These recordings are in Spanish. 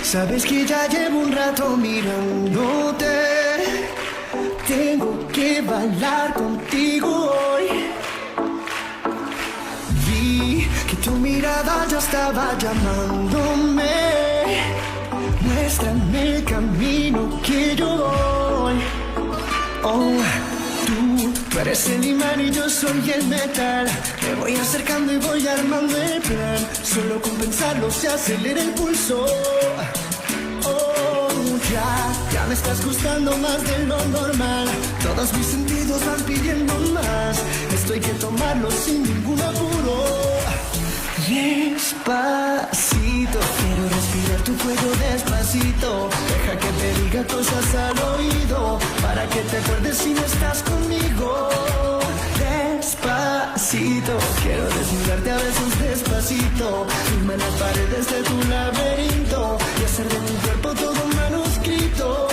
Sabes que ya llevo un rato mirándote. Tengo que bailar contigo hoy. Vi que tu mirada ya estaba llamándome. Muéstrame el camino que yo voy. Oh, tú eres el imán y yo soy el metal. Me voy acercando y voy armando el plan. Solo con pensarlo se acelera el pulso. Oh, ya me estás gustando más de lo normal. Todos mis sentidos van pidiendo más. Esto hay que tomarlo sin ningún apuro. Despacito, quiero respirar tu cuello despacito. Deja que te diga cosas al oído, para que te acuerdes si no estás conmigo. Despacito, quiero desnudarte a besos despacito. Firma las paredes de tu laberinto y hacer de mi cuerpo todo un manuscrito.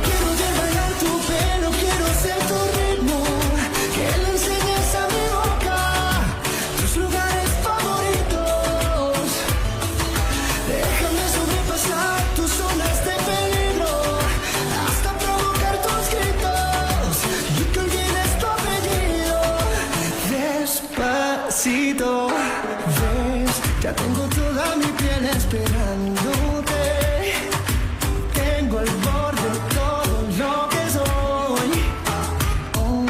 Quiero ya bailar tu pelo, quiero ser tu ritmo. Que le enseñes a mi boca tus lugares favoritos. Déjame sobrepasar tus zonas de peligro, hasta provocar tus gritos y que olvides tu apellido. Despacito, ves, ya tengo toda mi piel esperándote. Tengo al borde todo lo que soy. Oh,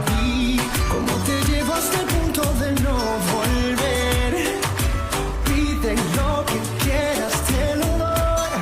vi cómo te llevo hasta el punto de no volver. Pide lo que quieras, te lo doy.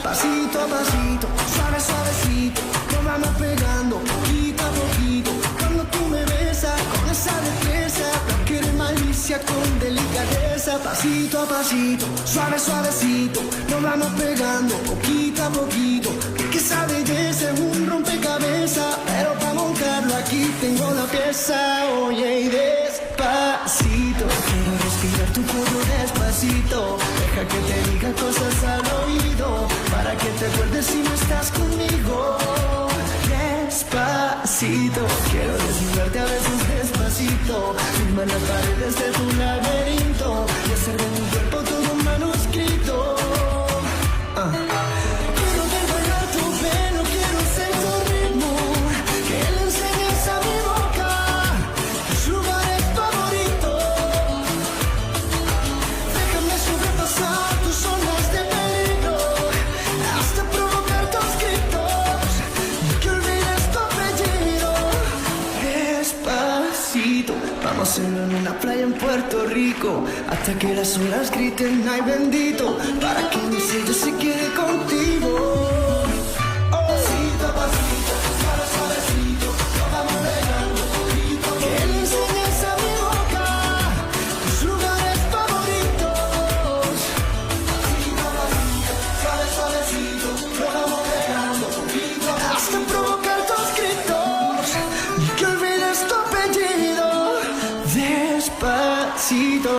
Pasito a pasito, suave, suavecito, nos vamos pegando poquito a poquito. Cuando tú me besas con esa destreza, no quiere malicia con delicadeza. Pasito a pasito, suave, suavecito, nos vamos pegando poquito a poquito. Que esa belleza es un rompecabezas, pero para montarlo aquí tengo la pieza. Oye, y despacito, quiero respirar tu cuello despacito. Deja que te diga cosas al oído, para que te acuerdes si no estás conmigo. Despacito, quiero desnudarte a veces despacito. Firma las paredes de tu laberinto y hacer de mi cuerpo todo un manuscrito. Quiero ver bailar tu pelo, quiero ser tu ritmo. Que le enseñes a mi boca tus lugares favoritos. Déjame sobrepasar tus zonas de peligro, hasta provocar tus gritos y que olvides tu apellido. Despacito, vamos a hacerlo en una playa en Puerto Rico, hasta que las olas griten ay bendito, para que mi sello se quede contigo.